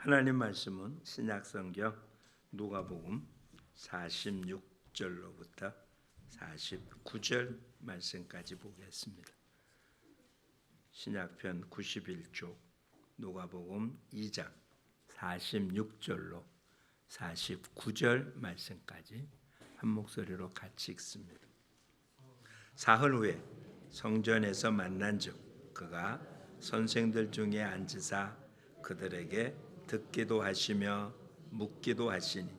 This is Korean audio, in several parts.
하나님 말씀은 신약성경 누가복음 46절로부터 49절 말씀까지 보겠습니다. 신약편 91쪽 누가복음 2장 46절로 49절 말씀까지 한 목소리로 같이 읽습니다. 사흘 후에 성전에서 만난즉 그가 선생들 중에 앉으사 그들에게 듣기도 하시며 묻기도 하시니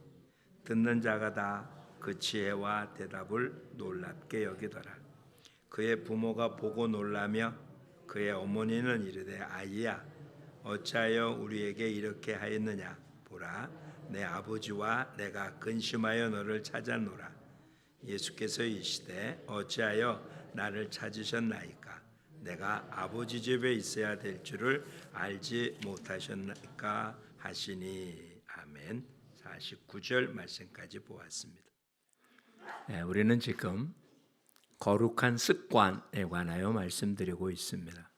듣는 자가 다 그 지혜와 대답을 놀랍게 여기더라. 그의 부모가 보고 놀라며 그의 어머니는 이르되 아이야 어찌하여 우리에게 이렇게 하였느냐 보라 내 아버지와 내가 근심하여 너를 찾았노라. 예수께서 이르시되 어찌하여 나를 찾으셨나이까 내가 아버지 집에 있어야 될 줄을 알지 못하셨나이까 하시니. 아멘. 49절 말씀까지 보았습니다. 우리는 지금 거룩한 습관에 관하여 말씀드리고 있습니다.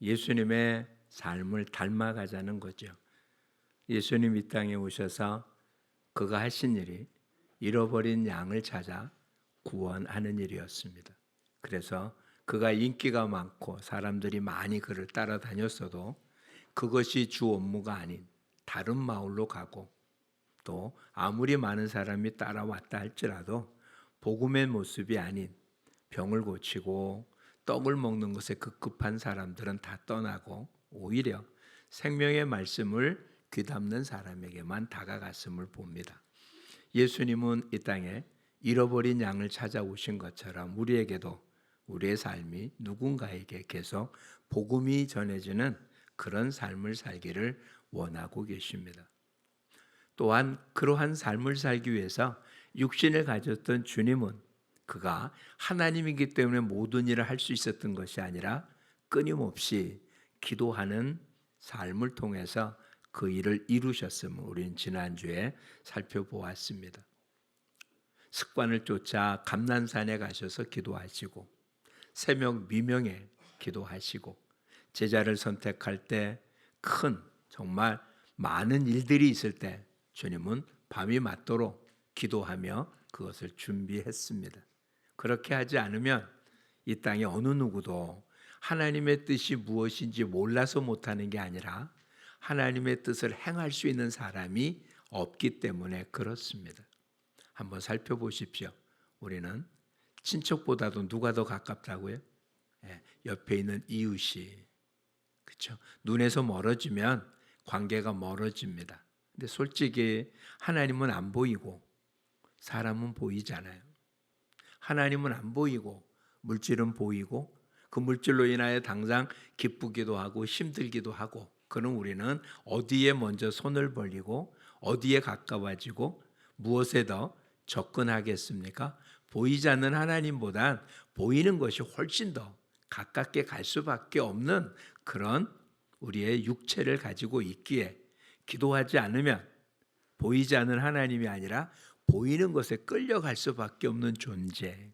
예수님의 삶을 닮아가자는 거죠. 예수님 이 땅에 오셔서 그가 하신 일이 잃어버린 양을 찾아 구원하는 일이었습니다. 그래서 그가 인기가 많고 사람들이 많이 그를 따라다녔어도 그것이 주 업무가 아닌 다른 마을로 가고 또 아무리 많은 사람이 따라왔다 할지라도 복음의 모습이 아닌 병을 고치고 떡을 먹는 것에 급급한 사람들은 다 떠나고 오히려 생명의 말씀을 귀담는 사람에게만 다가갔음을 봅니다. 예수님은 이 땅에 잃어버린 양을 찾아오신 것처럼 우리에게도 우리의 삶이 누군가에게 계속 복음이 전해지는 그런 삶을 살기를 원하고 계십니다. 또한 그러한 삶을 살기 위해서 육신을 가졌던 주님은 그가 하나님이기 때문에 모든 일을 할 수 있었던 것이 아니라 끊임없이 기도하는 삶을 통해서 그 일을 이루셨음을 우리는 지난주에 살펴보았습니다. 습관을 쫓아 감난산에 가셔서 기도하시고 새벽 미명에 기도하시고 제자를 선택할 때 큰 정말 많은 일들이 있을 때 주님은 밤이 맞도록 기도하며 그것을 준비했습니다. 그렇게 하지 않으면 이 땅에 어느 누구도 하나님의 뜻이 무엇인지 몰라서 못하는 게 아니라 하나님의 뜻을 행할 수 있는 사람이 없기 때문에 그렇습니다. 한번 살펴보십시오. 우리는 친척보다도 누가 더 가깝다고요? 옆에 있는 이웃이. 그렇죠? 눈에서 멀어지면 관계가 멀어집니다. 근데 솔직히 하나님은 안 보이고 사람은 보이잖아요. 하나님은 안 보이고 물질은 보이고 그 물질로 인하여 당장 기쁘기도 하고 힘들기도 하고 그럼 우리는 어디에 먼저 손을 벌리고 어디에 가까워지고 무엇에 더 접근하겠습니까? 보이지 않는 하나님보단 보이는 것이 훨씬 더 가깝게 갈 수밖에 없는 그런 우리의 육체를 가지고 있기에 기도하지 않으면 보이지 않는 하나님이 아니라 보이는 것에 끌려갈 수밖에 없는 존재.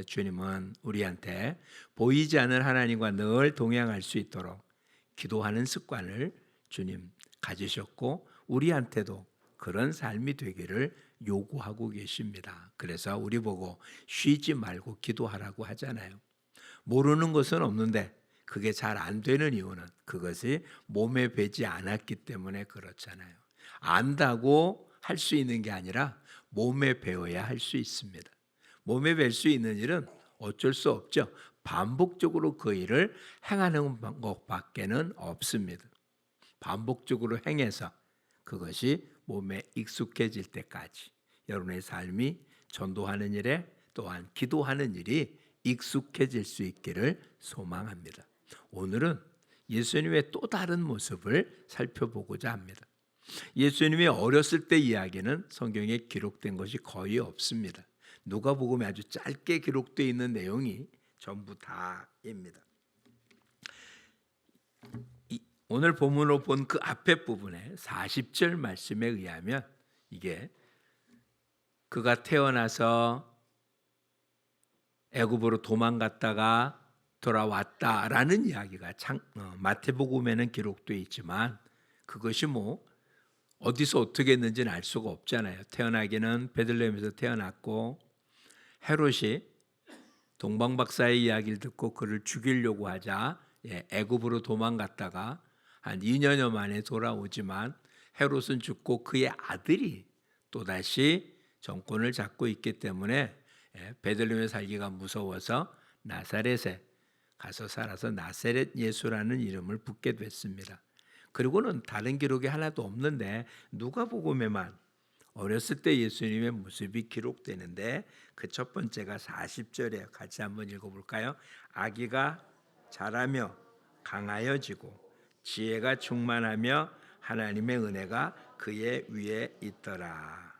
주님은 우리한테 보이지 않는 하나님과 늘 동행할 수 있도록 기도하는 습관을 주님 가지셨고 우리한테도 그런 삶이 되기를 요구하고 계십니다. 그래서 우리 보고 쉬지 말고 기도하라고 하잖아요. 모르는 것은 없는데 그게 잘 안 되는 이유는 그것이 몸에 배지 않았기 때문에 그렇잖아요. 안다고 할 수 있는 게 아니라 몸에 배워야 할 수 있습니다. 몸에 뵐 수 있는 일은 어쩔 수 없죠. 반복적으로 그 일을 행하는 것밖에는 없습니다. 반복적으로 행해서 그것이 몸에 익숙해질 때까지 여러분의 삶이 전도하는 일에 또한 기도하는 일이 익숙해질 수 있기를 소망합니다. 오늘은 예수님의 또 다른 모습을 살펴보고자 합니다. 예수님이 어렸을 때 이야기는 성경에 기록된 것이 거의 없습니다. 누가복음에 아주 짧게 기록되어 있는 내용이 전부 다입니다. 오늘 본문으로 본 그 앞에 부분에 40절 말씀에 의하면 이게 그가 태어나서 애굽으로 도망갔다가 돌아왔다라는 이야기가 마태복음에는 기록되어 있지만 그것이 뭐 어디서 어떻게 했는지는 알 수가 없잖아요. 태어나기는 베들레헴에서 태어났고 헤롯이 동방 박사의 이야기를 듣고 그를 죽이려고 하자 애굽으로 도망갔다가 한 2년여 만에 돌아오지만 헤롯은 죽고 그의 아들이 또다시 정권을 잡고 있기 때문에 베들레헴에 살기가 무서워서 나사렛에 가서 살아서 나사렛 예수라는 이름을 붙게 됐습니다. 그리고는 다른 기록이 하나도 없는데 누가복음에만 어렸을 때 예수님의 모습이 기록되는데 그 첫 번째가 40절이에요. 같이 한번 읽어볼까요? 아기가 자라며 강하여지고 지혜가 충만하며 하나님의 은혜가 그의 위에 있더라.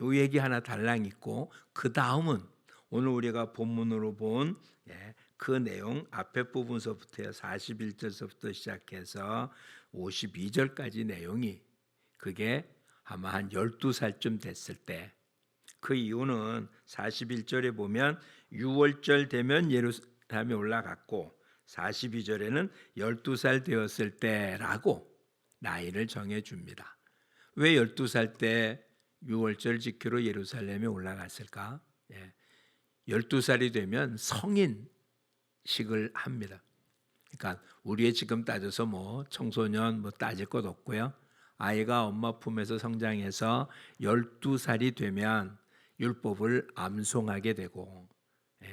요 얘기 하나 달랑 있고 그 다음은 오늘 우리가 본문으로 본 그 내용 앞에 부분서부터 41절서부터 시작해서 52절까지 내용이 그게 아마 한 12살쯤 됐을 때 그 이유는 41절에 보면 6월절 되면 예루살렘에 올라갔고 42절에는 12살 되었을 때라고 나이를 정해줍니다. 왜 12살 때 6월절 지키러 예루살렘에 올라갔을까? 12살이 되면 성인식을 합니다. 그러니까 우리의 지금 따져서 뭐 청소년 뭐 따질 것 없고요. 아이가 엄마 품에서 성장해서 12살이 되면 율법을 암송하게 되고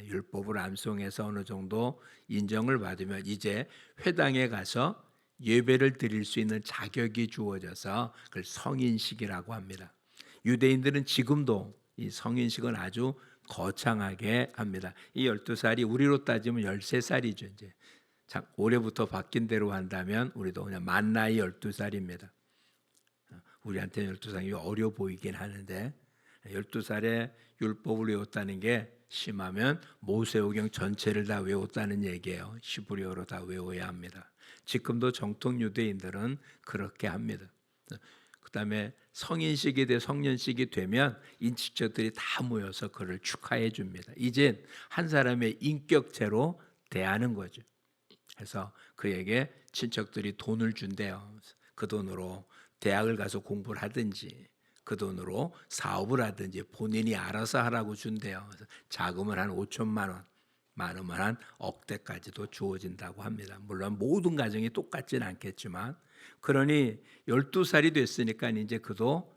율법을 암송해서 어느 정도 인정을 받으면 이제 회당에 가서 예배를 드릴 수 있는 자격이 주어져서 그걸 성인식이라고 합니다. 유대인들은 지금도 이 성인식은 아주 거창하게 합니다. 이 12살이 우리로 따지면 13살이죠. 이제 올해부터 바뀐 대로 한다면 우리도 그냥 만 나이 12살입니다. 우리한테는 12살이 어려 보이긴 하는데 12살에 율법을 외웠다는 게 심하면 모세오경 전체를 다 외웠다는 얘기예요. 시브리어로 다 외워야 합니다. 지금도 정통 유대인들은 그렇게 합니다. 그다음에 성인식이 돼 성년식이 되면 인치처들이 다 모여서 그를 축하해 줍니다. 이제 한 사람의 인격체로 대하는 거죠. 그래서 그에게 친척들이 돈을 준대요. 그 돈으로 대학을 가서 공부를 하든지 그 돈으로 사업을 하든지 본인이 알아서 하라고 준대요. 그래서 자금은 한 5천만 원, 많으면 한 억대까지도 주어진다고 합니다. 물론 모든 가정이 똑같지는 않겠지만 그러니 12살이 됐으니까 이제 그도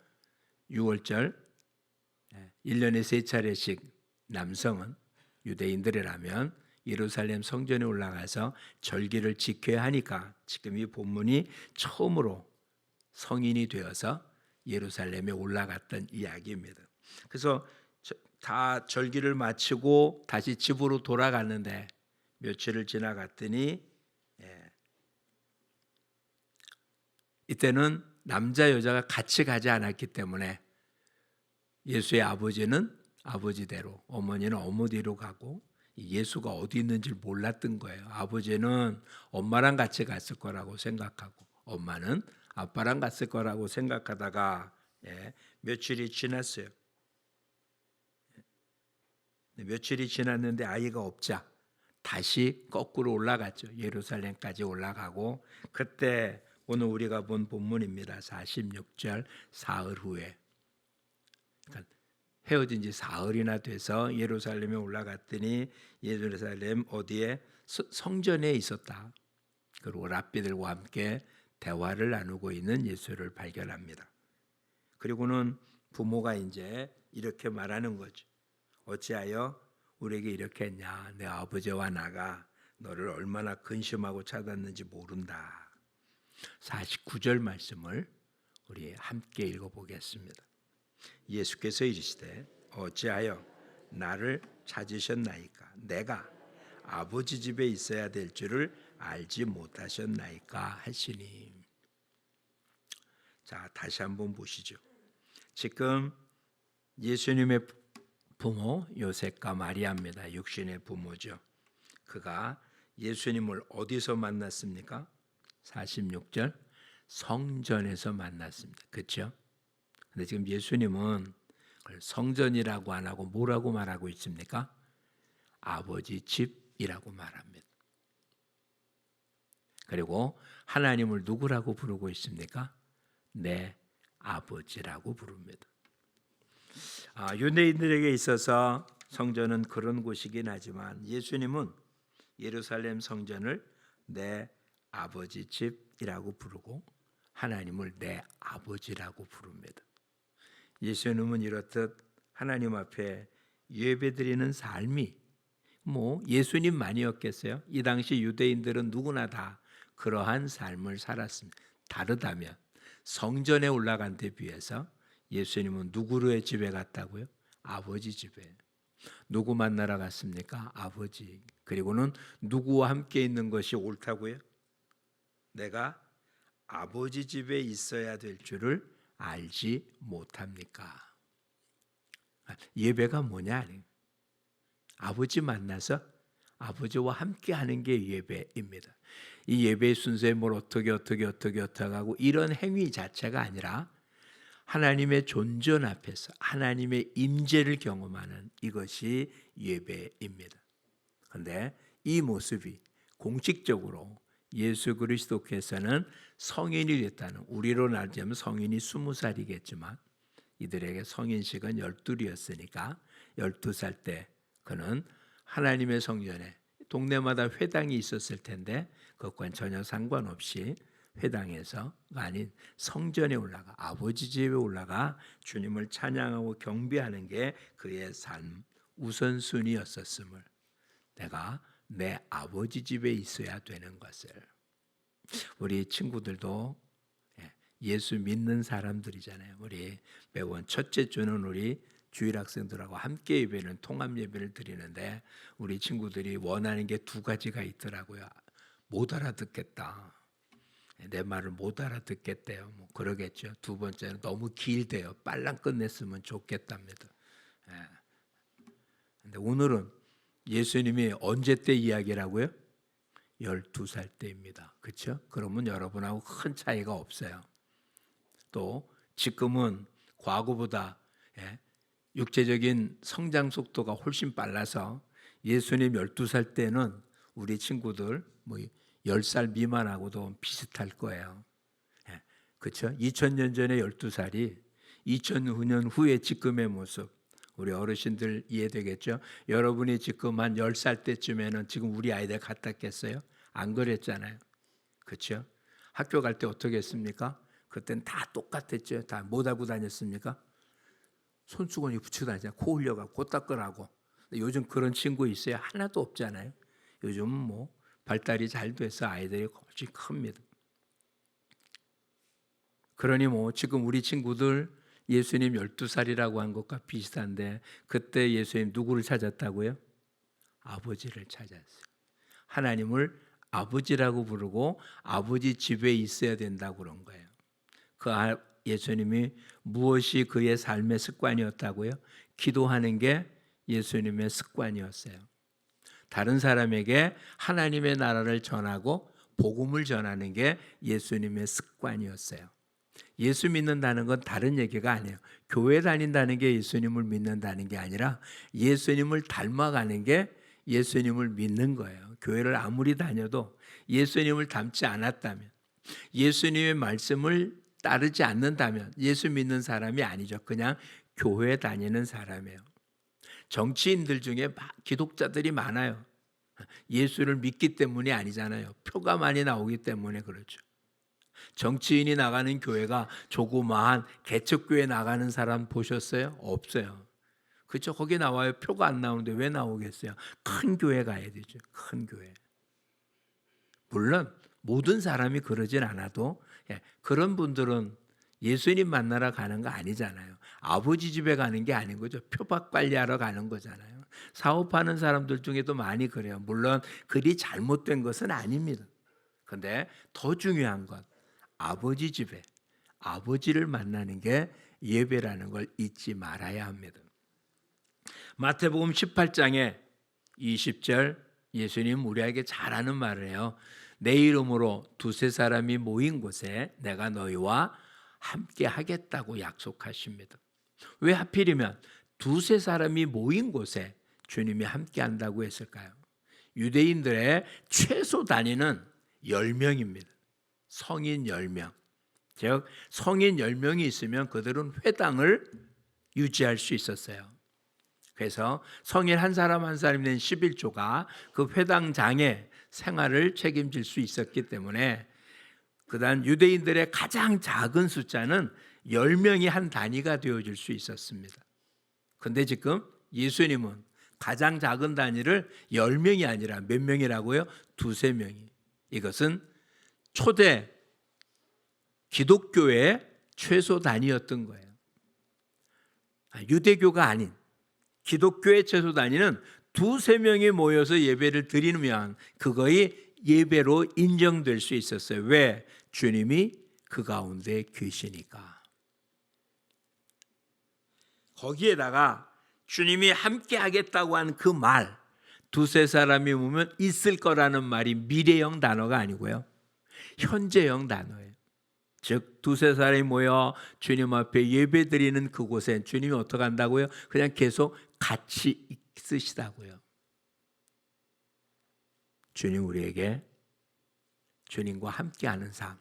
6월절 1년에 3차례씩 남성은 유대인들이라면 예루살렘 성전에 올라가서 절기를 지켜야 하니까 지금 이 본문이 처음으로 성인이 되어서 예루살렘에 올라갔던 이야기입니다. 그래서 다 절기를 마치고 다시 집으로 돌아갔는데 며칠을 지나갔더니 이때는 남자 여자가 같이 가지 않았기 때문에 예수의 아버지는 아버지대로 어머니는 어머니로 가고 예수가 어디 있는지 몰랐던 거예요. 아버지는 엄마랑 같이 갔을 거라고 생각하고 엄마는 아빠랑 갔을 거라고 생각하다가 며칠이 지났어요. 며칠이 지났는데 아이가 없자 다시 거꾸로 올라갔죠. 예루살렘까지 올라가고 그때 오늘 우리가 본 본문입니다. 46절 사흘 후에 그러니까 헤어진 지 사흘이나 돼서 예루살렘에 올라갔더니 예루살렘 어디에 성전에 있었다. 그리고 랍비들과 함께 대화를 나누고 있는 예수를 발견합니다. 그리고는 부모가 이제 이렇게 말하는 거죠. 어찌하여 우리에게 이렇게 했냐? 내 아버지와 나가 너를 얼마나 근심하고 찾았는지 모른다. 49절 말씀을 우리 함께 읽어보겠습니다. 예수께서 이르시되 어찌하여 나를 찾으셨나이까? 내가 아버지 집에 있어야 될 줄을 알지 못하셨나이까 하시니. 자, 다시 한번 보시죠. 지금 예수님의 부모 요셉과 마리아입니다. 육신의 부모죠. 그가 예수님을 어디서 만났습니까? 46절 성전에서 만났습니다. 그렇죠? 근데 지금 예수님은 성전이라고 안 하고 뭐라고 말하고 있습니까? 아버지 집이라고 말합니다. 그리고 하나님을 누구라고 부르고 있습니까? 내 아버지라고 부릅니다. 유대인들에게 있어서 성전은 그런 곳이긴 하지만 예수님은 예루살렘 성전을 내 아버지 집이라고 부르고 하나님을 내 아버지라고 부릅니다. 예수님은 이렇듯 하나님 앞에 예배드리는 삶이 예수님만이었겠어요? 이 당시 유대인들은 누구나 다 그러한 삶을 살았습니다. 다르다면 성전에 올라간 데 비해서 예수님은 누구의 집에 갔다고요? 아버지 집에. 누구 만나러 갔습니까? 아버지. 그리고는 누구와 함께 있는 것이 옳다고요? 내가 아버지 집에 있어야 될 줄을 알지 못합니까? 예배가 뭐냐? 아버지 만나서 아버지와 함께 하는 게 예배입니다. 이 예배의 순서에 뭘 어떻게 하고 이런 행위 자체가 아니라 하나님의 존전 앞에서 하나님의 임재를 경험하는 이것이 예배입니다. 그런데 이 모습이 공식적으로 예수 그리스도께서는 성인이 됐다는, 우리로 말하자면 성인이 20살이겠지만 이들에게 성인식은 12이었으니까 12살 때 그는 하나님의 성전에 동네마다 회당이 있었을 텐데 그것과는 전혀 상관없이 회당에서가 아닌 성전에 올라가 아버지 집에 올라가 주님을 찬양하고 경배하는 게 그의 삶 우선순위였었음을, 내가 내 아버지 집에 있어야 되는 것을. 우리 친구들도 예수 믿는 사람들이잖아요. 우리 매번 첫째 주는 우리 주일 학생들하고 함께 예배는 통합 예배를 드리는데 우리 친구들이 원하는 게 두 가지가 있더라고요. 못 알아듣겠다. 내 말을 못 알아듣겠대요. 그러겠죠. 두 번째는 너무 길대요. 빨랑 끝냈으면 좋겠답니다. 근데 오늘은 예수님이 언제 때 이야기라고요? 12살 때입니다. 그렇죠? 그러면 여러분하고 큰 차이가 없어요. 또 지금은 과거보다 육체적인 성장 속도가 훨씬 빨라서 예수님 12살 때는 우리 친구들 10살 미만하고도 비슷할 거예요. 그렇죠? 2000년 전에 12살이 2009년 후에 지금의 모습, 우리 어르신들 이해되겠죠? 여러분이 지금 한 10살 때쯤에는 지금 우리 아이들 같았겠어요? 안 그랬잖아요. 그렇죠? 학교 갈 때 어떻게 했습니까? 그때는 다 똑같았죠. 다 못 하고 다녔습니까? 손수건이 붙이고 다니잖아요. 코 흘려가고 코 닦으라고. 요즘 그런 친구 있어요? 하나도 없잖아요. 요즘은 발달이 잘 돼서 아이들이 훨씬 큽니다. 그러니 지금 우리 친구들 예수님 12살이라고 한 것과 비슷한데 그때 예수님 누구를 찾았다고요? 아버지를 찾았어요. 하나님을 아버지라고 부르고 아버지 집에 있어야 된다고 그런 거예요. 예수님이 무엇이 그의 삶의 습관이었다고요? 기도하는 게 예수님의 습관이었어요. 다른 사람에게 하나님의 나라를 전하고 복음을 전하는 게 예수님의 습관이었어요. 예수 믿는다는 건 다른 얘기가 아니에요. 교회 다닌다는 게 예수님을 믿는다는 게 아니라 예수님을 닮아가는 게 예수님을 믿는 거예요. 교회를 아무리 다녀도 예수님을 닮지 않았다면, 예수님의 말씀을 따르지 않는다면 예수 믿는 사람이 아니죠. 그냥 교회 다니는 사람이에요. 정치인들 중에 기독자들이 많아요. 예수를 믿기 때문이 아니잖아요. 표가 많이 나오기 때문에 그렇죠. 정치인이 나가는 교회가 조그마한 개척교회 나가는 사람 보셨어요? 없어요. 그렇죠? 거기 나와요. 표가 안 나오는데 왜 나오겠어요? 큰 교회 가야 되죠. 큰 교회. 물론 모든 사람이 그러진 않아도 그런 분들은 예수님 만나러 가는 거 아니잖아요. 아버지 집에 가는 게 아닌 거죠. 표박 관리하러 가는 거잖아요. 사업하는 사람들 중에도 많이 그래요. 물론 그리 잘못된 것은 아닙니다. 그런데 더 중요한 건 아버지 집에 아버지를 만나는 게 예배라는 걸 잊지 말아야 합니다. 마태복음 18장에 20절 예수님 우리에게 잘 아는 말을 해요. 내 이름으로 두세 사람이 모인 곳에 내가 너희와 함께 하겠다고 약속하십니다. 왜 하필이면 두세 사람이 모인 곳에 주님이 함께 한다고 했을까요? 유대인들의 최소 단위는 10명입니다. 성인 10명. 즉 성인 10명이 있으면 그들은 회당을 유지할 수 있었어요. 그래서 성인 한 사람 한 사람이 낸 11조가 그 회당장의 생활을 책임질 수 있었기 때문에 그다음 유대인들의 가장 작은 숫자는 10명이 한 단위가 되어줄 수 있었습니다. 그런데 지금 예수님은 가장 작은 단위를 10명이 아니라 몇 명이라고요? 두세 명이. 이것은 초대 기독교의 최소 단위였던 거예요. 유대교가 아닌 기독교의 최소 단위는 두세 명이 모여서 예배를 드리면 그거의 예배로 인정될 수 있었어요. 왜? 주님이 그 가운데 계시니까. 거기에다가 주님이 함께 하겠다고 한 그 말, 두세 사람이 모으면 있을 거라는 말이 미래형 단어가 아니고요, 현재형 단어예요. 즉 두세 사람이 모여 주님 앞에 예배드리는 그곳에 주님이 어떻게 한다고요? 그냥 계속 같이 있으시다고요. 주님 우리에게 주님과 함께하는 삶,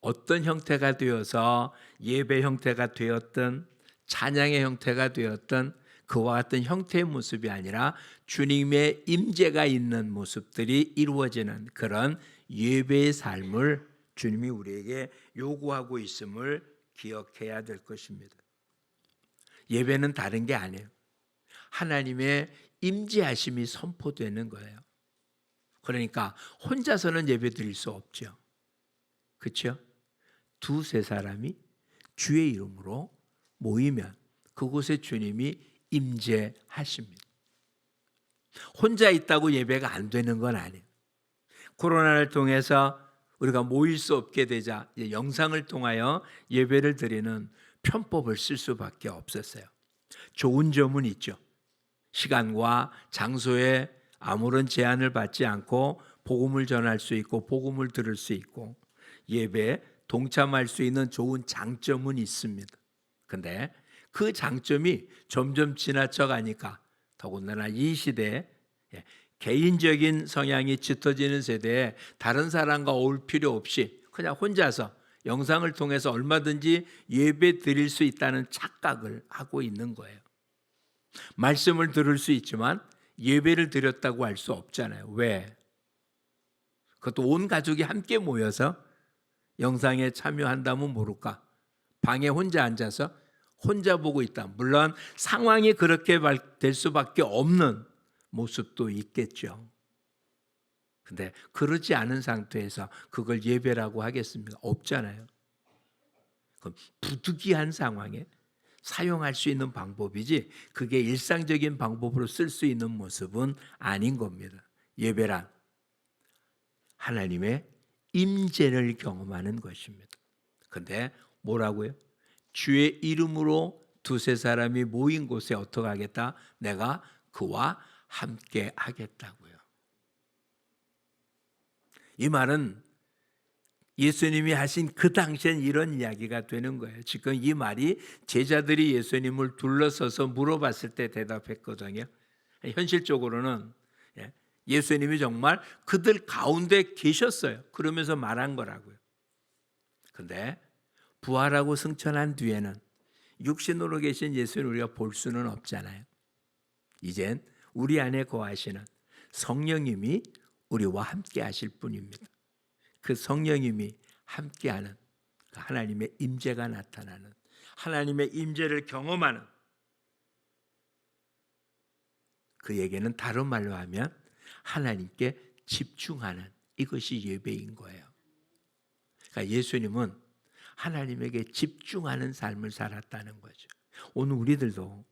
어떤 형태가 되어서 예배 형태가 되었든 찬양의 형태가 되었든 그와 같은 형태의 모습이 아니라 주님의 임재가 있는 모습들이 이루어지는 그런 예배의 삶을 주님이 우리에게 요구하고 있음을 기억해야 될 것입니다. 예배는 다른 게 아니에요. 하나님의 임재하심이 선포되는 거예요. 그러니까 혼자서는 예배 드릴 수 없죠. 그렇죠? 두세 사람이 주의 이름으로 모이면 그곳에 주님이 임재하십니다. 혼자 있다고 예배가 안 되는 건 아니에요. 코로나를 통해서 우리가 모일 수 없게 되자 영상을 통하여 예배를 드리는 편법을 쓸 수밖에 없었어요. 좋은 점은 있죠. 시간과 장소에 아무런 제한을 받지 않고 복음을 전할 수 있고 복음을 들을 수 있고 예배에 동참할 수 있는 좋은 장점은 있습니다. 근데 그 장점이 점점 지나쳐 가니까 더군다나 이 시대에 개인적인 성향이 짙어지는 세대에 다른 사람과 어울 필요 없이 그냥 혼자서 영상을 통해서 얼마든지 예배 드릴 수 있다는 착각을 하고 있는 거예요. 말씀을 들을 수 있지만 예배를 드렸다고 할 수 없잖아요. 왜? 그것도 온 가족이 함께 모여서 영상에 참여한다면 모를까? 방에 혼자 앉아서 혼자 보고 있다. 물론 상황이 그렇게 될 수밖에 없는 모습도 있겠죠. 근데 그러지 않은 상태에서 그걸 예배라고 하겠습니까? 없잖아요. 그럼 부득이한 상황에 사용할 수 있는 방법이지 그게 일상적인 방법으로 쓸 수 있는 모습은 아닌 겁니다. 예배란 하나님의 임재를 경험하는 것입니다. 근데 뭐라고요? 주의 이름으로 두세 사람이 모인 곳에 어떻게 하겠다? 내가 그와 함께 하겠다고요. 이 말은 예수님이 하신 그 당시엔 이런 이야기가 되는 거예요. 지금 이 말이 제자들이 예수님을 둘러서서 물어봤을 때 대답했거든요. 현실적으로는 예수님이 정말 그들 가운데 계셨어요. 그러면서 말한 거라고요. 근데 부활하고 승천한 뒤에는 육신으로 계신 예수를 우리가 볼 수는 없잖아요. 이젠 우리 안에 거하시는 성령님이 우리와 함께 하실 뿐입니다. 그 성령님이 함께하는 하나님의 임재가 나타나는 하나님의 임재를 경험하는 그에게는 다른 말로 하면 하나님께 집중하는 이것이 예배인 거예요. 그러니까 예수님은 하나님에게 집중하는 삶을 살았다는 거죠. 오늘 우리들도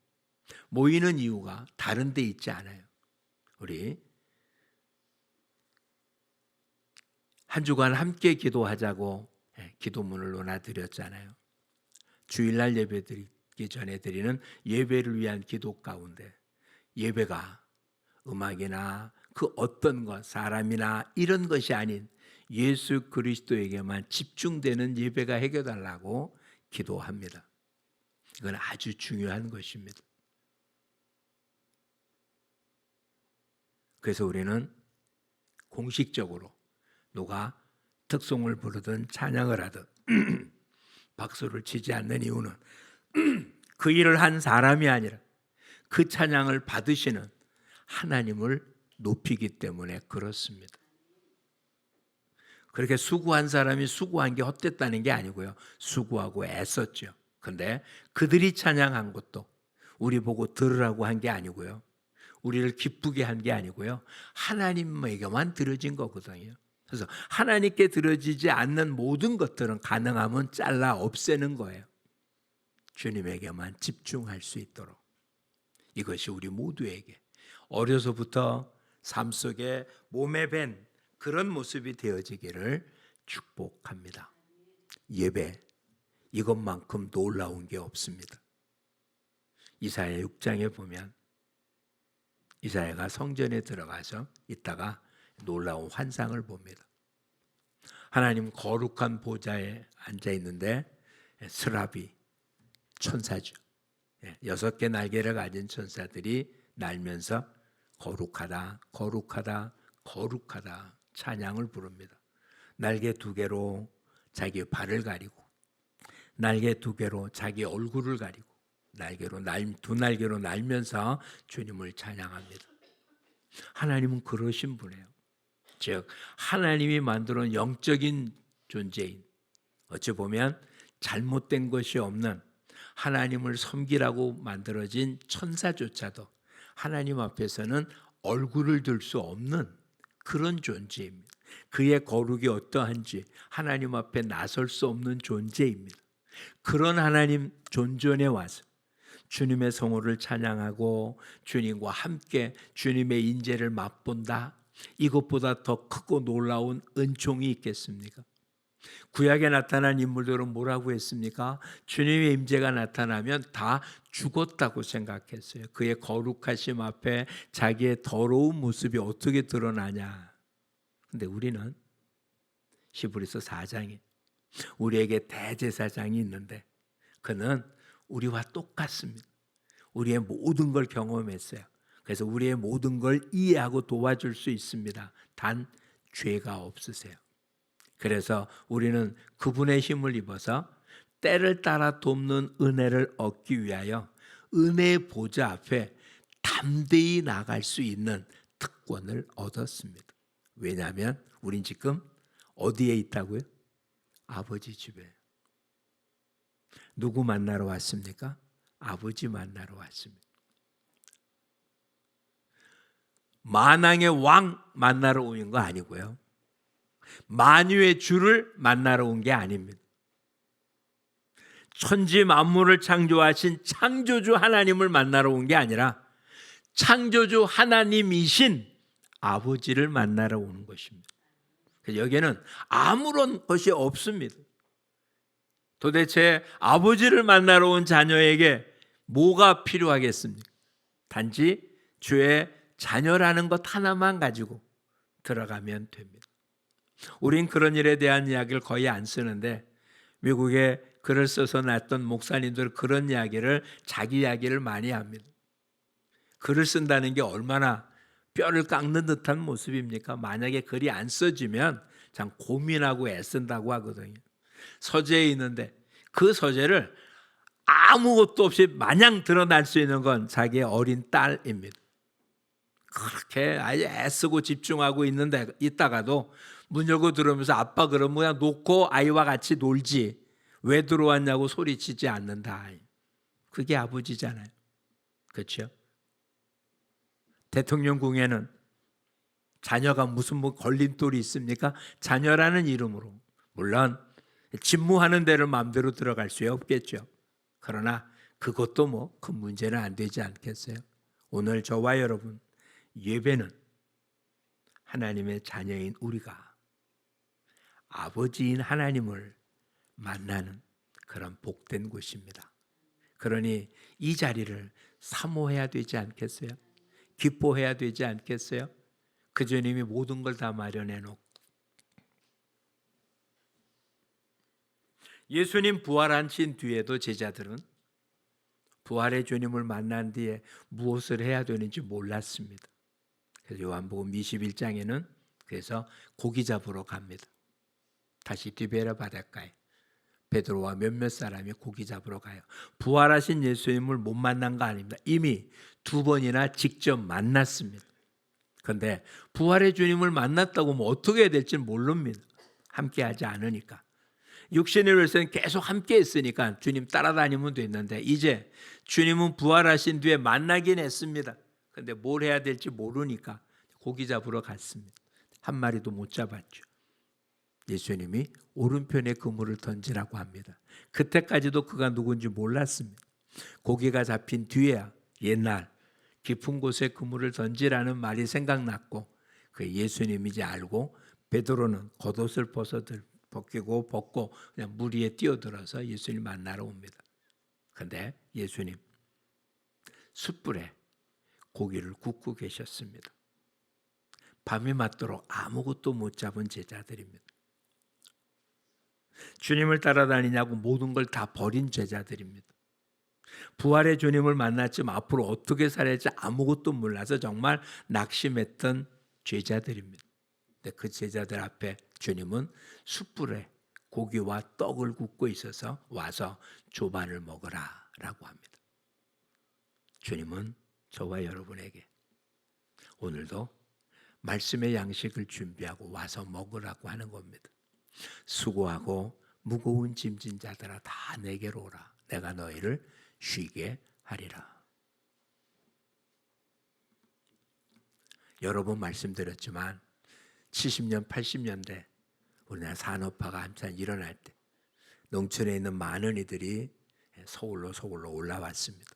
모이는 이유가 다른 데 있지 않아요. 우리 한 주간 함께 기도하자고 기도문을 논하드렸잖아요. 주일날 예배 드리기 전에 드리는 예배를 위한 기도 가운데 예배가 음악이나 그 어떤 것, 사람이나 이런 것이 아닌 예수 그리스도에게만 집중되는 예배가 해결달라고 기도합니다. 이건 아주 중요한 것입니다. 그래서 우리는 공식적으로 누가 특송을 부르든 찬양을 하든 박수를 치지 않는 이유는 그 일을 한 사람이 아니라 그 찬양을 받으시는 하나님을 높이기 때문에 그렇습니다. 그렇게 수고한 사람이 수고한 게 헛됐다는 게 아니고요. 수고하고 애썼죠. 근데 그들이 찬양한 것도 우리 보고 들으라고 한 게 아니고요. 우리를 기쁘게 한 게 아니고요. 하나님에게만 들어진 거거든요. 그래서 하나님께 들어지지 않는 모든 것들은 가능하면 잘라 없애는 거예요. 주님에게만 집중할 수 있도록. 이것이 우리 모두에게 어려서부터 삶 속에 몸에 밴 그런 모습이 되어지기를 축복합니다. 예배, 이것만큼 놀라운 게 없습니다. 이사야 6장에 보면 이사야가 성전에 들어가서 있다가 놀라운 환상을 봅니다. 하나님 거룩한 보좌에 앉아 있는데 스라비 천사죠. 6개 날개를 가진 천사들이 날면서 거룩하다, 거룩하다, 거룩하다 찬양을 부릅니다. 날개 2개로 자기 발을 가리고, 날개 2개로 자기 얼굴을 가리고, 두 날개로 날면서 주님을 찬양합니다. 하나님은 그러신 분이에요. 즉 하나님이 만들어 놓은 영적인 존재인, 어찌 보면 잘못된 것이 없는 하나님을 섬기라고 만들어진 천사조차도 하나님 앞에서는 얼굴을 들 수 없는 그런 존재입니다. 그의 거룩이 어떠한지 하나님 앞에 나설 수 없는 존재입니다. 그런 하나님 존전에 와서 주님의 성호를 찬양하고 주님과 함께 주님의 인재를 맛본다. 이것보다 더 크고 놀라운 은총이 있겠습니까? 구약에 나타난 인물들은 뭐라고 했습니까? 주님의 임재가 나타나면 다 죽었다고 생각했어요. 그의 거룩하심 앞에 자기의 더러운 모습이 어떻게 드러나냐. 근데 우리는 히브리서 4장에 우리에게 대제사장이 있는데 그는 우리와 똑같습니다. 우리의 모든 걸 경험했어요. 그래서 우리의 모든 걸 이해하고 도와줄 수 있습니다. 단 죄가 없으세요. 그래서 우리는 그분의 힘을 입어서 때를 따라 돕는 은혜를 얻기 위하여 은혜의 보좌 앞에 담대히 나갈 수 있는 특권을 얻었습니다. 왜냐하면 우린 지금 어디에 있다고요? 아버지 집에. 누구 만나러 왔습니까? 아버지 만나러 왔습니다. 만왕의 왕 만나러 온 거 아니고요. 만유의 주를 만나러 온 게 아닙니다. 천지 만물을 창조하신 창조주 하나님을 만나러 온 게 아니라 창조주 하나님이신 아버지를 만나러 오는 것입니다. 여기에는 아무런 것이 없습니다. 도대체 아버지를 만나러 온 자녀에게 뭐가 필요하겠습니까? 단지 주의 자녀라는 것 하나만 가지고 들어가면 됩니다. 우린 그런 일에 대한 이야기를 거의 안 쓰는데 미국에 글을 써서 놨던 목사님들 그런 이야기를 자기 이야기를 많이 합니다. 글을 쓴다는 게 얼마나 뼈를 깎는 듯한 모습입니까? 만약에 글이 안 써지면 참 고민하고 애쓴다고 하거든요. 서재에 있는데 그 서재를 아무것도 없이 마냥 드러날 수 있는 건 자기의 어린 딸입니다. 그렇게 아주 애쓰고 집중하고 있는데 있다가도 문 열고 들어오면서 아빠 그러면 그냥 놓고 아이와 같이 놀지 왜 들어왔냐고 소리치지 않는다. 그게 아버지잖아요. 그렇죠? 대통령궁에는 자녀가 무슨 걸림돌이 있습니까? 자녀라는 이름으로 물론 집무하는 데를 마음대로 들어갈 수 없겠죠. 그러나 그것도 큰 문제는 안 되지 않겠어요? 오늘 저와 여러분 예배는 하나님의 자녀인 우리가 아버지인 하나님을 만나는 그런 복된 곳입니다. 그러니 이 자리를 사모해야 되지 않겠어요? 기뻐해야 되지 않겠어요? 그 주님이 모든 걸 다 마련해 놓고 예수님 부활하신 뒤에도 제자들은 부활의 주님을 만난 뒤에 무엇을 해야 되는지 몰랐습니다. 그래서 요한복음 21장에는 그래서 고기 잡으러 갑니다. 다시 디베라 바닷가에 베드로와 몇몇 사람이 고기 잡으러 가요. 부활하신 예수님을 못 만난 거 아닙니다. 이미 2번이나 직접 만났습니다. 그런데 부활의 주님을 만났다고 뭐 어떻게 해야 될지 모릅니다. 함께하지 않으니까. 육신의 일에서는 계속 함께 했으니까 주님 따라다니면 됐는데 이제 주님은 부활하신 뒤에 만나긴 했습니다. 그런데 뭘 해야 될지 모르니까 고기 잡으러 갔습니다. 한 마리도 못 잡았죠. 예수님이 오른편에 그물을 던지라고 합니다. 그때까지도 그가 누군지 몰랐습니다. 고기가 잡힌 뒤에야 옛날 깊은 곳에 그물을 던지라는 말이 생각났고 그 예수님인지 알고 베드로는 겉옷을 벗고 그냥 물 위에 뛰어들어서 예수님 만나러 옵니다. 그런데 예수님 숯불에 고기를 굽고 계셨습니다. 밤이 맞도록 아무것도 못 잡은 제자들입니다. 주님을 따라다니냐고 모든 걸 다 버린 제자들입니다. 부활의 주님을 만났지만 앞으로 어떻게 살아야지 아무것도 몰라서 정말 낙심했던 제자들입니다. 근데 그 제자들 앞에 주님은 숯불에 고기와 떡을 굽고 있어서 와서 조반을 먹으라 라고 합니다. 주님은 저와 여러분에게 오늘도 말씀의 양식을 준비하고 와서 먹으라고 하는 겁니다. 수고하고 무거운 짐진 자들아 다 내게로 오라. 내가 너희를 쉬게 하리라. 여러 번 말씀드렸지만 70년, 80년대 우리나라 산업화가 한참 일어날 때 농촌에 있는 많은 이들이 서울로 올라왔습니다.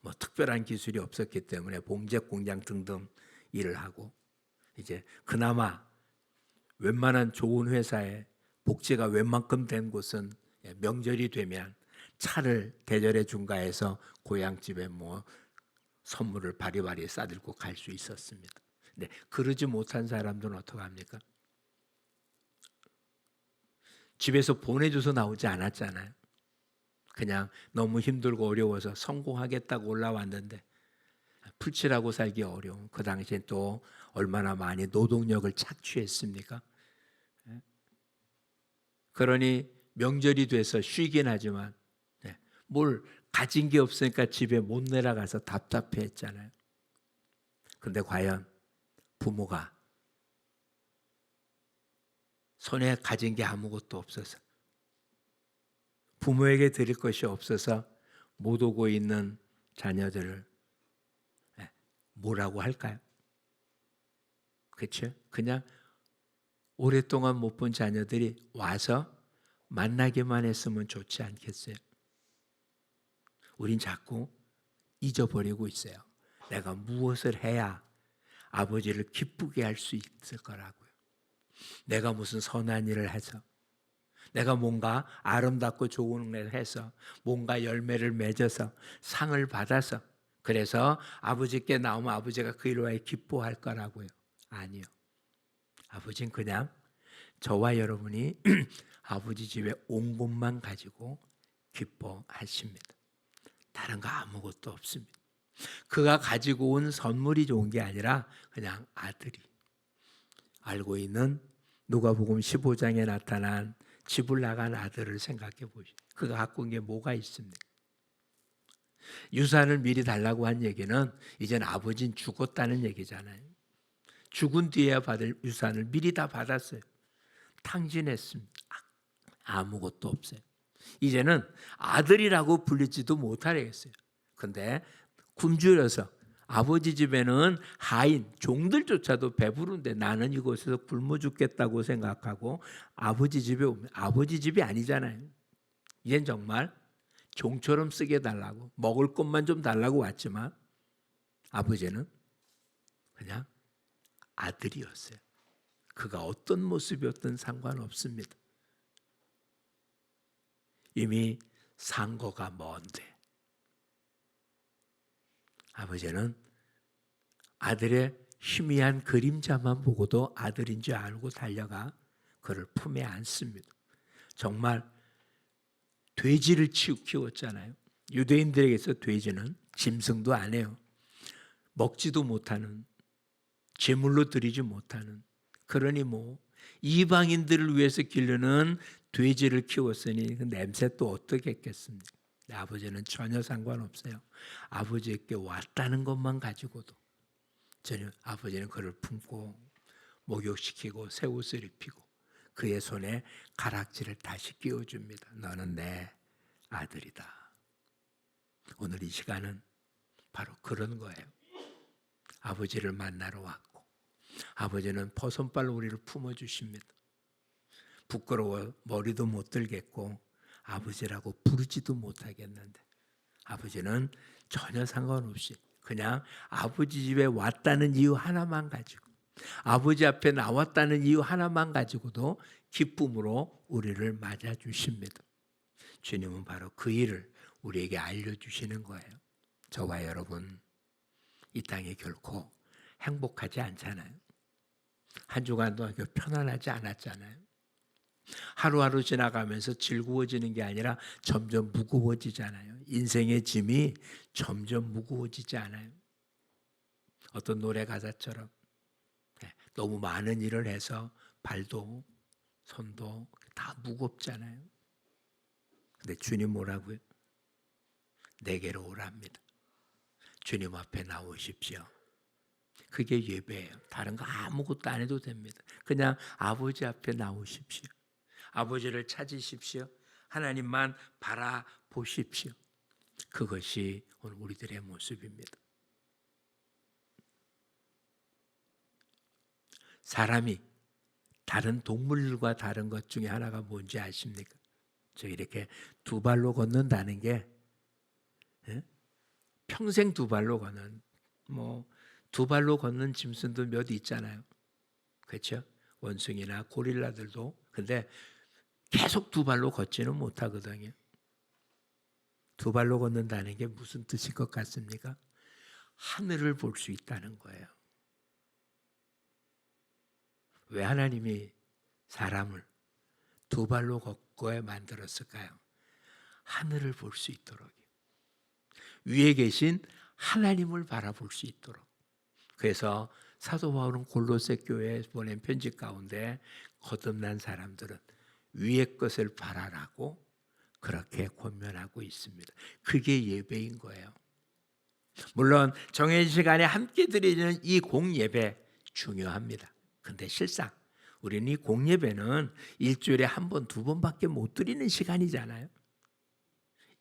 뭐 특별한 기술이 없었기 때문에 봉제 공장 등등 일을 하고 이제 그나마 웬만한 좋은 회사에 복지가 웬만큼 된 곳은 명절이 되면 차를 계절의 중가에서 고향집에 뭐 선물을 바리바리 싸들고 갈 수 있었습니다. 근데 그러지 못한 사람들은 어떡합니까? 집에서 보내줘서 나오지 않았잖아요. 그냥 너무 힘들고 어려워서 성공하겠다고 올라왔는데 풀칠하고 살기 어려운 그 당시엔 또 얼마나 많이 노동력을 착취했습니까? 그러니 명절이 돼서 쉬긴 하지만 뭘 가진 게 없으니까 집에 못 내려가서 답답해했잖아요. 근데 과연 부모가 손에 가진 게 아무것도 없어서 부모에게 드릴 것이 없어서 못 오고 있는 자녀들을 뭐라고 할까요? 그렇죠? 그냥 오랫동안 못 본 자녀들이 와서 만나기만 했으면 좋지 않겠어요? 우린 자꾸 잊어버리고 있어요. 내가 무엇을 해야 아버지를 기쁘게 할 수 있을 거라고요. 내가 무슨 선한 일을 해서 내가 뭔가 아름답고 좋은 일을 해서 뭔가 열매를 맺어서 상을 받아서 그래서 아버지께 나오면 아버지가 그 일로 기뻐할 거라고요. 아니요. 아버지는 그냥 저와 여러분이 아버지 집에 온 것만 가지고 기뻐하십니다. 다른 거 아무것도 없습니다. 그가 가지고 온 선물이 좋은 게 아니라 그냥 아들이 알고 있는 누가복음 15장에 나타난 집을 나간 아들을 생각해 보시죠. 그가 갖고 온 게 뭐가 있습니까? 유산을 미리 달라고 한 얘기는 이젠 아버지는 죽었다는 얘기잖아요. 죽은 뒤에야 받을 유산을 미리 다 받았어요. 탕진했습니다. 아무것도 없어요. 이제는 아들이라고 불리지도 못하겠어요. 근데 굶주려서 아버지 집에는 하인, 종들조차도 배부른데 나는 이곳에서 굶어 죽겠다고 생각하고 아버지 집에 오면 아버지 집이 아니잖아요. 이젠 정말 종처럼 쓰게 달라고 먹을 것만 좀 달라고 왔지만 아버지는 그냥 아들이었어요. 그가 어떤 모습이었든 상관없습니다. 이미 상거가 먼데 아버지는 아들의 희미한 그림자만 보고도 아들인 줄 알고 달려가 그를 품에 안습니다. 정말 돼지를 키웠잖아요. 유대인들에게서 돼지는 짐승도 아니에요. 먹지도 못하는, 제물로 드리지 못하는 그러니 뭐 이방인들을 위해서 기르는 돼지를 키웠으니 그 냄새 또 어떻게 했겠습니까? 아버지는 전혀 상관없어요. 아버지에게 왔다는 것만 가지고도 전혀 아버지는 그를 품고 목욕시키고 새 옷을 입히고 그의 손에 가락지를 다시 끼워줍니다. 너는 내 아들이다. 오늘 이 시간은 바로 그런 거예요. 아버지를 만나러 왔고 아버지는 버선발로 우리를 품어주십니다. 부끄러워 머리도 못 들겠고 아버지라고 부르지도 못하겠는데 아버지는 전혀 상관없이 그냥 아버지 집에 왔다는 이유 하나만 가지고 아버지 앞에 나왔다는 이유 하나만 가지고도 기쁨으로 우리를 맞아주십니다. 주님은 바로 그 일을 우리에게 알려주시는 거예요. 저와 여러분 이 땅에 결코 행복하지 않잖아요. 한 주간도 편안하지 않았잖아요. 하루하루 지나가면서 즐거워지는 게 아니라 점점 무거워지잖아요. 인생의 짐이 점점 무거워지지 않아요. 어떤 노래 가사처럼 너무 많은 일을 해서 발도 손도 다 무겁잖아요. 근데 주님 뭐라고요? 내게로 오랍니다. 주님 앞에 나오십시오. 그게 예배예요. 다른 거 아무것도 안 해도 됩니다. 그냥 아버지 앞에 나오십시오. 아버지를 찾으십시오. 하나님만 바라보십시오. 그것이 오늘 우리들의 모습입니다. 사람이 다른 동물과 다른 것 중에 하나가 뭔지 아십니까? 저 이렇게 두 발로 걷는다는 게 평생 두 발로 걷는 두 발로 걷는 짐승도 몇 있잖아요. 그렇죠? 원숭이나 고릴라들도. 근데 계속 두 발로 걷지는 못하거든요. 두 발로 걷는다는 게 무슨 뜻일 것 같습니까? 하늘을 볼 수 있다는 거예요. 왜 하나님이 사람을 두 발로 걷게 만들었을까요? 하늘을 볼 수 있도록, 위에 계신 하나님을 바라볼 수 있도록. 그래서 사도 바울은 골로새 교회에 보낸 편지 가운데 거듭난 사람들은 위의 것을 바라라고 그렇게 권면하고 있습니다. 그게 예배인 거예요. 물론 정해진 시간에 함께 드리는 이 공예배 중요합니다. 근데 실상 우리는 이 공예배는 일주일에 한 번, 두 번밖에 못 드리는 시간이잖아요.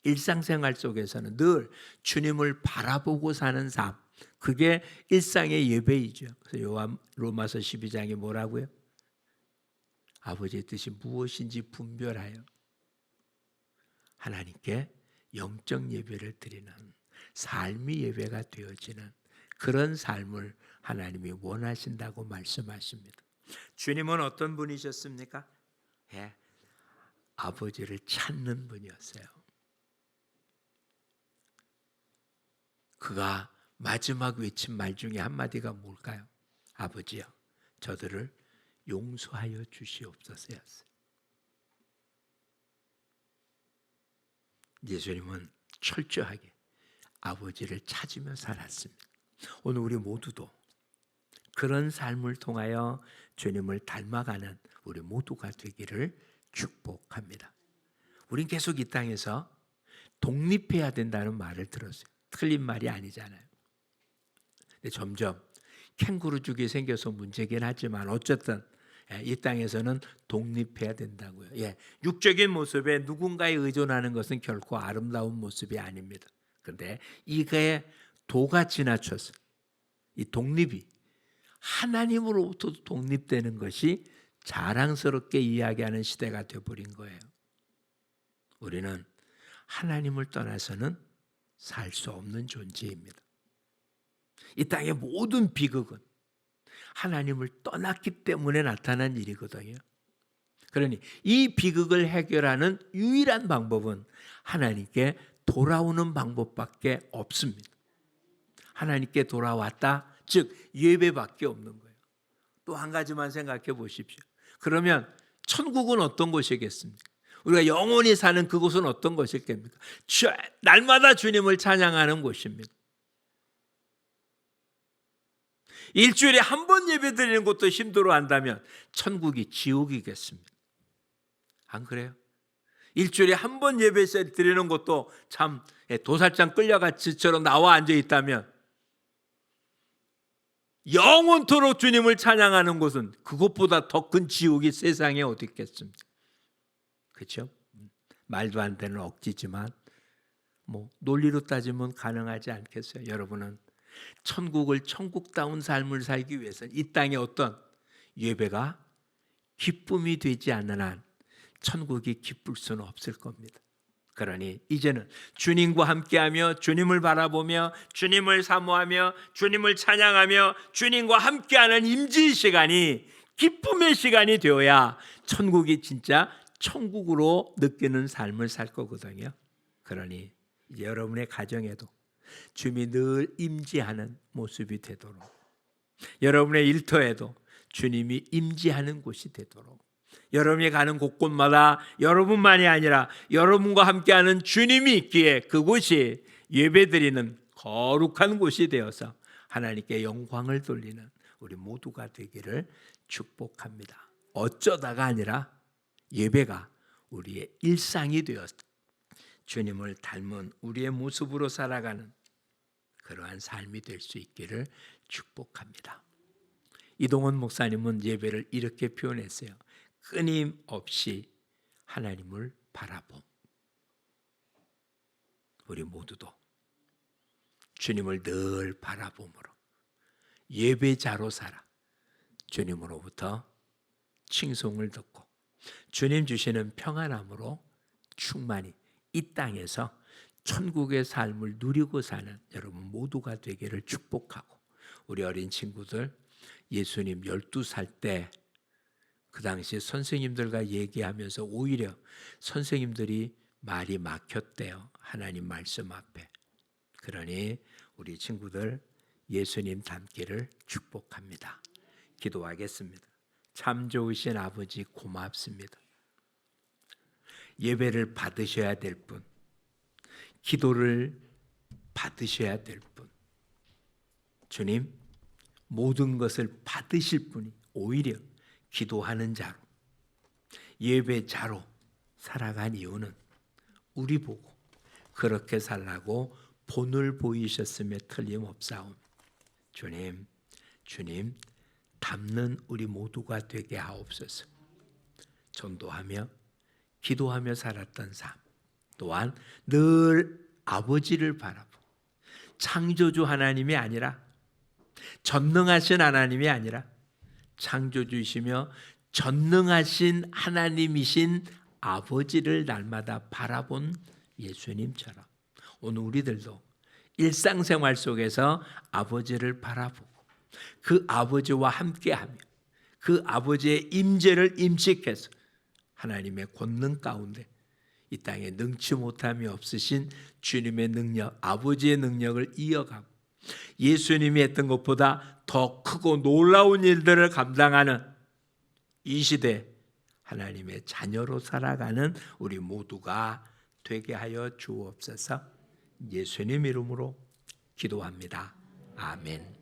일상생활 속에서는 늘 주님을 바라보고 사는 삶, 그게 일상의 예배이죠. 그래서 로마서 12장에 뭐라고요? 아버지의 뜻이 무엇인지 분별하여 하나님께 영적 예배를 드리는 삶이 예배가 되어지는 그런 삶을 하나님이 원하신다고 말씀하십니다. 주님은 어떤 분이셨습니까? 아버지를 찾는 분이었어요. 그가 마지막 외친 말 중에 한마디가 뭘까요? 아버지여, 저들을 용서하여 주시옵소서였어요. 예수님은 철저하게 아버지를 찾으며 살았습니다. 오늘 우리 모두도 그런 삶을 통하여 주님을 닮아가는 우리 모두가 되기를 축복합니다. 우린 계속 이 땅에서 독립해야 된다는 말을 들었어요. 틀린 말이 아니잖아요. 근데 점점 캥거루족이 생겨서 문제긴 하지만 어쨌든 이 땅에서는 독립해야 된다고요. 육적인 모습에 누군가에 의존하는 것은 결코 아름다운 모습이 아닙니다. 그런데 이게 도가 지나쳐서 이 독립이 하나님으로부터 독립되는 것이 자랑스럽게 이야기하는 시대가 되어버린 거예요. 우리는 하나님을 떠나서는 살 수 없는 존재입니다. 이 땅의 모든 비극은 하나님을 떠났기 때문에 나타난 일이거든요. 그러니 이 비극을 해결하는 유일한 방법은 하나님께 돌아오는 방법밖에 없습니다. 하나님께 돌아왔다, 즉 예배밖에 없는 거예요. 또 한 가지만 생각해 보십시오. 그러면 천국은 어떤 곳이겠습니까? 우리가 영원히 사는 그곳은 어떤 곳일입니까? 날마다 주님을 찬양하는 곳입니다. 일주일에 한 번 예배 드리는 것도 힘들어 한다면 천국이 지옥이겠습니다. 안 그래요? 일주일에 한 번 예배 드리는 것도 참 도살장 끌려가지처럼 나와 앉아 있다면 영원토록 주님을 찬양하는 곳은 그것보다 더 큰 지옥이 세상에 어디 있겠습니까? 그렇죠? 말도 안 되는 억지지만 논리로 따지면 가능하지 않겠어요? 여러분은 천국을 천국다운 삶을 살기 위해서는 이 땅의 어떤 예배가 기쁨이 되지 않는 한 천국이 기쁠 수는 없을 겁니다. 그러니 이제는 주님과 함께하며 주님을 바라보며 주님을 사모하며 주님을 찬양하며 주님과 함께하는 임재의 시간이 기쁨의 시간이 되어야 천국이 진짜 천국으로 느끼는 삶을 살 거거든요. 그러니 이제 여러분의 가정에도 주님이 늘 임재하는 모습이 되도록, 여러분의 일터에도 주님이 임재하는 곳이 되도록, 여러분이 가는 곳곳마다 여러분만이 아니라 여러분과 함께하는 주님이 있기에 그곳이 예배드리는 거룩한 곳이 되어서 하나님께 영광을 돌리는 우리 모두가 되기를 축복합니다. 어쩌다가 아니라 예배가 우리의 일상이 되어서 주님을 닮은 우리의 모습으로 살아가는 그러한 삶이 될 수 있기를 축복합니다. 이동원 목사님은 예배를 이렇게 표현했어요. 끊임없이 하나님을 바라봄. 우리 모두도 주님을 늘 바라봄으로 예배자로 살아 주님으로부터 칭송을 듣고 주님 주시는 평안함으로 충만히 이 땅에서 천국의 삶을 누리고 사는 여러분 모두가 되기를 축복하고, 우리 어린 친구들 예수님 12살 때 그 당시 선생님들과 얘기하면서 오히려 선생님들이 말이 막혔대요. 하나님 말씀 앞에. 그러니 우리 친구들 예수님 닮기를 축복합니다. 기도하겠습니다. 참 좋으신 아버지 고맙습니다. 예배를 받으셔야 될 분, 기도를 받으셔야 될 분, 주님 모든 것을 받으실 분이 오히려 기도하는 자로 예배자로 살아간 이유는 우리 보고 그렇게 살라고 본을 보이셨음에 틀림없사오니 주님 닮는 우리 모두가 되게 하옵소서. 전도하며 기도하며 살았던 삶, 또한 늘 아버지를 바라보고 창조주 하나님이 아니라 전능하신 하나님이 아니라 창조주이시며 전능하신 하나님이신 아버지를 날마다 바라본 예수님처럼 오늘 우리들도 일상생활 속에서 아버지를 바라보고 그 아버지와 함께하며 그 아버지의 임재를 임식해서 하나님의 권능 가운데 이 땅에 능치 못함이 없으신 주님의 능력, 아버지의 능력을 이어가고 예수님이 했던 것보다 더 크고 놀라운 일들을 감당하는 이 시대 하나님의 자녀로 살아가는 우리 모두가 되게 하여 주옵소서. 예수님 이름으로 기도합니다. 아멘.